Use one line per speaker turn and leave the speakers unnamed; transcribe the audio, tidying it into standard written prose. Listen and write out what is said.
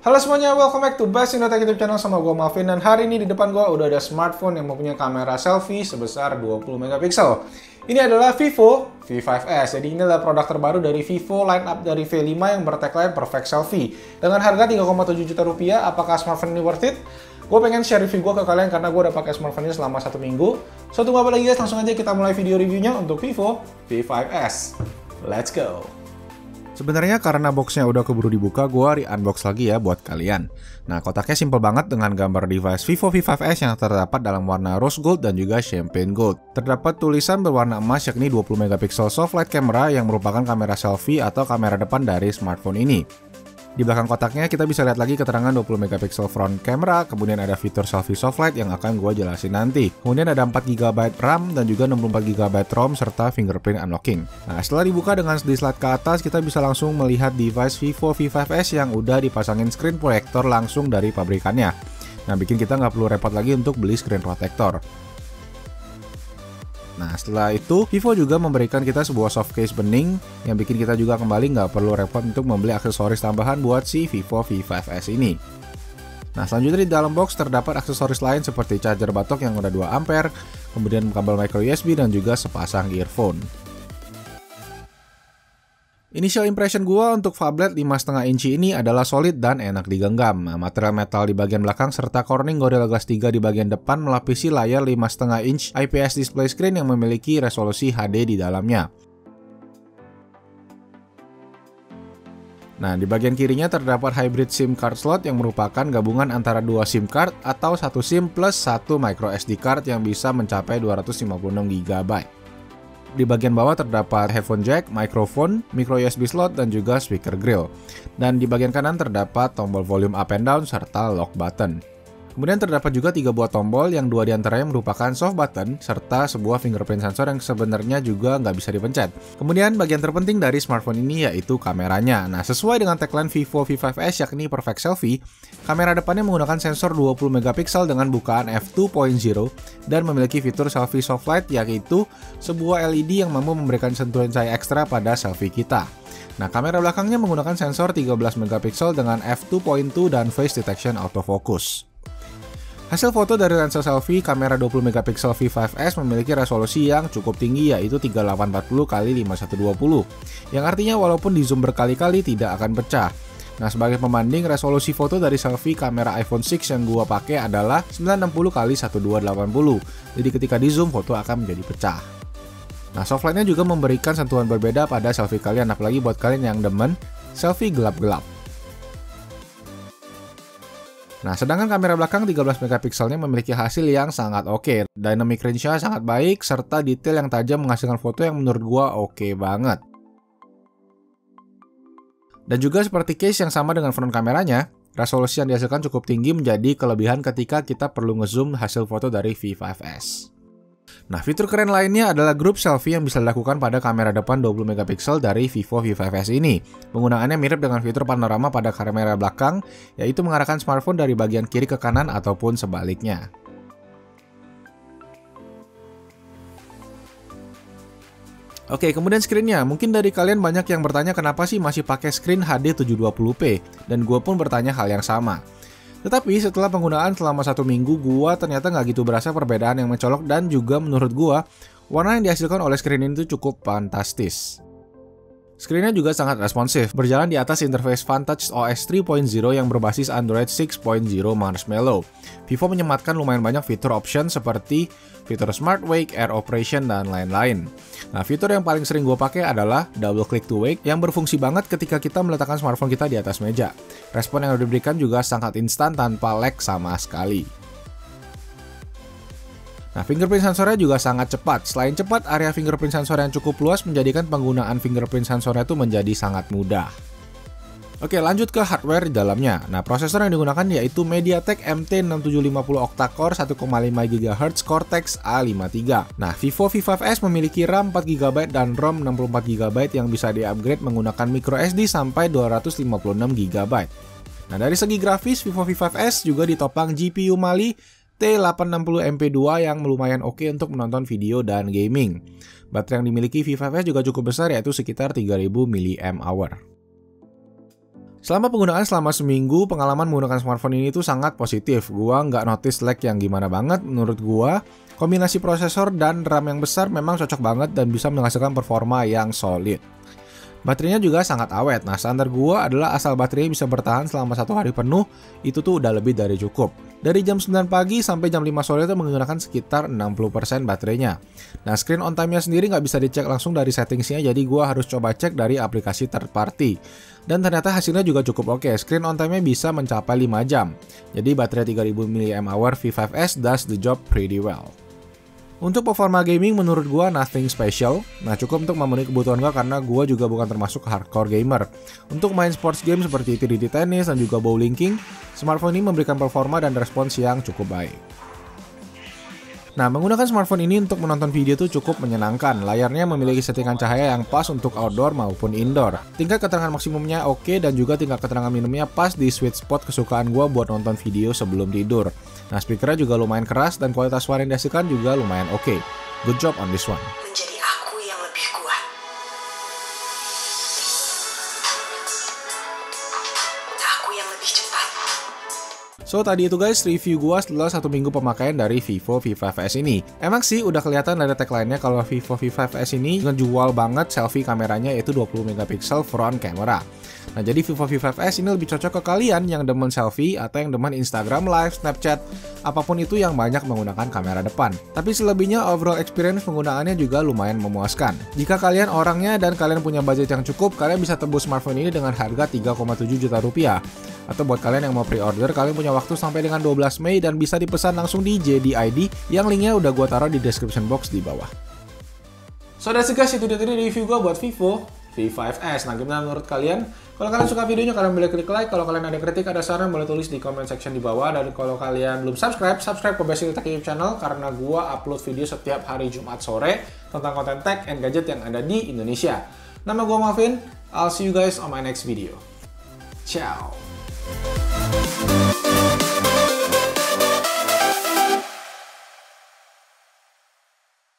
Halo semuanya, welcome back to Best in Tech YouTube channel sama gue Malvin. Dan hari ini di depan gue udah ada smartphone yang mempunyai kamera selfie sebesar 20 megapiksel. Ini adalah Vivo V5S. Jadi ini adalah produk terbaru dari Vivo lineup dari V5 yang bertagline Perfect Selfie. Dengan harga 3,7 juta rupiah, apakah smartphone ini worth it? Gue pengen share review gue ke kalian karena gue udah pakai smartphone ini selama 1 minggu. So tunggu apa lagi guys, langsung aja kita mulai video reviewnya untuk Vivo V5S. Let's go! Sebenarnya karena boxnya udah keburu dibuka, gue re-unbox lagi ya buat kalian. Nah, kotaknya simple banget dengan gambar device Vivo V5S yang terdapat dalam warna rose gold dan juga champagne gold. Terdapat tulisan berwarna emas yakni 20 megapiksel soft light camera yang merupakan kamera selfie atau kamera depan dari smartphone ini. Di belakang kotaknya kita bisa lihat lagi keterangan 20 megapiksel front camera, kemudian ada fitur selfie soft light yang akan gue jelasin nanti. Kemudian ada 4 GB RAM dan juga 64 GB ROM serta fingerprint unlocking. Nah, setelah dibuka dengan di slide ke atas, kita bisa langsung melihat device Vivo V5S yang udah dipasangin screen protector langsung dari pabrikannya. Nah, bikin kita nggak perlu repot lagi untuk beli screen protector. Nah, setelah itu, Vivo juga memberikan kita sebuah soft case bening yang bikin kita juga kembali nggak perlu repot untuk membeli aksesoris tambahan buat si Vivo V5S ini. Nah, selanjutnya di dalam box terdapat aksesoris lain seperti charger batok yang udah 2 ampere, kemudian kabel micro USB dan juga sepasang earphone. Initial impression gua untuk phablet 5,5 inci ini adalah solid dan enak digenggam. Nah, material metal di bagian belakang serta Corning Gorilla Glass 3 di bagian depan melapisi layar 5,5 inch IPS display screen yang memiliki resolusi HD di dalamnya. Nah, di bagian kirinya terdapat hybrid SIM card slot yang merupakan gabungan antara 2 SIM card atau 1 SIM plus 1 micro SD card yang bisa mencapai 256 GB. Di bagian bawah terdapat headphone jack, microphone, micro USB slot, dan juga speaker grill. Dan di bagian kanan terdapat tombol volume up and down serta lock button. Kemudian terdapat juga 3 buah tombol yang 2 diantaranya merupakan soft button serta sebuah fingerprint sensor yang sebenarnya juga nggak bisa dipencet. Kemudian bagian terpenting dari smartphone ini yaitu kameranya. Nah, sesuai dengan tagline Vivo V5S yakni Perfect Selfie, kamera depannya menggunakan sensor 20 megapiksel dengan bukaan f2.0 dan memiliki fitur selfie soft light yaitu sebuah LED yang mampu memberikan sentuhan cahaya ekstra pada selfie kita. Nah, kamera belakangnya menggunakan sensor 13 megapiksel dengan f2.2 dan face detection autofocus. Hasil foto dari lensa selfie kamera 20 megapiksel V5S memiliki resolusi yang cukup tinggi yaitu 3840x5120 yang artinya walaupun di zoom berkali-kali tidak akan pecah. Nah, sebagai pembanding resolusi foto dari selfie kamera iPhone 6 yang gua pakai adalah 960x1280. Jadi ketika di zoom foto akan menjadi pecah. Nah, softlightnya juga memberikan sentuhan berbeda pada selfie kalian, apalagi buat kalian yang demen selfie gelap-gelap. Nah, sedangkan kamera belakang 13 megapikselnya memiliki hasil yang sangat oke. Dynamic range-nya sangat baik, serta detail yang tajam menghasilkan foto yang menurut gua oke banget. Dan juga seperti case yang sama dengan front kameranya, resolusi yang dihasilkan cukup tinggi menjadi kelebihan ketika kita perlu ngezoom hasil foto dari V5S. Nah, fitur keren lainnya adalah group selfie yang bisa dilakukan pada kamera depan 20 megapiksel dari Vivo V5S ini. Penggunaannya mirip dengan fitur panorama pada kamera belakang, yaitu mengarahkan smartphone dari bagian kiri ke kanan ataupun sebaliknya. Oke, kemudian screen-nya. Mungkin dari kalian banyak yang bertanya kenapa sih masih pakai screen HD 720p, dan gue pun bertanya hal yang sama. Tetapi setelah penggunaan selama 1 minggu, gua ternyata nggak gitu berasa perbedaan yang mencolok dan juga menurut gua, warna yang dihasilkan oleh screen ini tuh cukup fantastis. Screen-nya juga sangat responsif, berjalan di atas interface Vantage OS 3.0 yang berbasis Android 6.0 Marshmallow. Vivo menyematkan lumayan banyak fitur option seperti fitur Smart Wake, Air Operation, dan lain-lain. Nah, fitur yang paling sering gue pakai adalah Double Click to Wake yang berfungsi banget ketika kita meletakkan smartphone kita di atas meja. Respon yang diberikan juga sangat instan tanpa lag sama sekali. Nah, fingerprint sensornya juga sangat cepat. Selain cepat, area fingerprint sensor yang cukup luas menjadikan penggunaan fingerprint sensornya itu menjadi sangat mudah. Oke, lanjut ke hardware di dalamnya. Nah, prosesor yang digunakan yaitu MediaTek MT6750 octa-core 1,5 GHz Cortex A53. Nah, Vivo V5S memiliki RAM 4 GB dan ROM 64 GB yang bisa di-upgrade menggunakan microSD sampai 256 GB. Nah, dari segi grafis, Vivo V5S juga ditopang GPU Mali T860MP2 yang lumayan oke untuk menonton video dan gaming. Baterai yang dimiliki V5S juga cukup besar yaitu sekitar 3000 mAh. Selama penggunaan selama seminggu, pengalaman menggunakan smartphone ini tuh sangat positif. Gua nggak notice lag yang gimana banget. Menurut gua, kombinasi prosesor dan RAM yang besar memang cocok banget dan bisa menghasilkan performa yang solid. Baterainya juga sangat awet. Nah, standar gua adalah asal baterainya bisa bertahan selama 1 hari penuh, itu tuh udah lebih dari cukup. Dari jam 9 pagi sampai jam 5 sore itu menggunakan sekitar 60% baterainya. Nah, screen on time-nya sendiri nggak bisa dicek langsung dari settingsnya, jadi gua harus coba cek dari aplikasi third party. Dan ternyata hasilnya juga cukup oke. Screen on time-nya bisa mencapai 5 jam. Jadi baterai 3000 mAh V5S does the job pretty well. Untuk performa gaming menurut gua nothing special. Nah, cukup untuk memenuhi kebutuhan gua karena gua juga bukan termasuk hardcore gamer. Untuk main sports game seperti 3D tennis dan juga bowling king, smartphone ini memberikan performa dan respons yang cukup baik. Nah, menggunakan smartphone ini untuk menonton video tuh cukup menyenangkan. Layarnya memiliki settingan cahaya yang pas untuk outdoor maupun indoor. Tingkat keterangan maksimumnya oke dan juga tingkat keterangan minimumnya pas di sweet spot kesukaan gua buat nonton video sebelum tidur. Nah, speakernya juga lumayan keras dan kualitas suara yang dihasilkan juga lumayan oke. Good job on this one.
Menjadi aku yang lebih kuat. Aku yang lebih cepat.
So, tadi itu guys review gua setelah 1 minggu pemakaian dari Vivo V5S ini. Emang sih udah kelihatan dari tagline-nya kalau Vivo V5S ini ngejual banget selfie kameranya yaitu 20 megapiksel front camera. Nah, jadi Vivo V5S ini lebih cocok ke kalian yang demen selfie atau yang demen Instagram Live, Snapchat, apapun itu yang banyak menggunakan kamera depan. Tapi selebihnya overall experience penggunaannya juga lumayan memuaskan. Jika kalian orangnya dan kalian punya budget yang cukup, kalian bisa tebus smartphone ini dengan harga 3,7 juta rupiah. Atau buat kalian yang mau pre-order, kalian punya waktu sampai dengan 12 Mei dan bisa dipesan langsung di JD ID yang linknya udah gua taruh di description box di bawah. So that's it guys, itu dia tadi review gua buat Vivo V5S. Nah, gimana menurut kalian? Kalau kalian suka videonya, kalian boleh klik like. Kalau kalian ada kritik, ada saran, boleh tulis di comment section di bawah. Dan kalau kalian belum subscribe ke Basic Tech YouTube channel karena gua upload video setiap hari Jumat sore tentang konten tech and gadget yang ada di Indonesia. Nama gua Marvin. I'll see you guys on my next video. Ciao.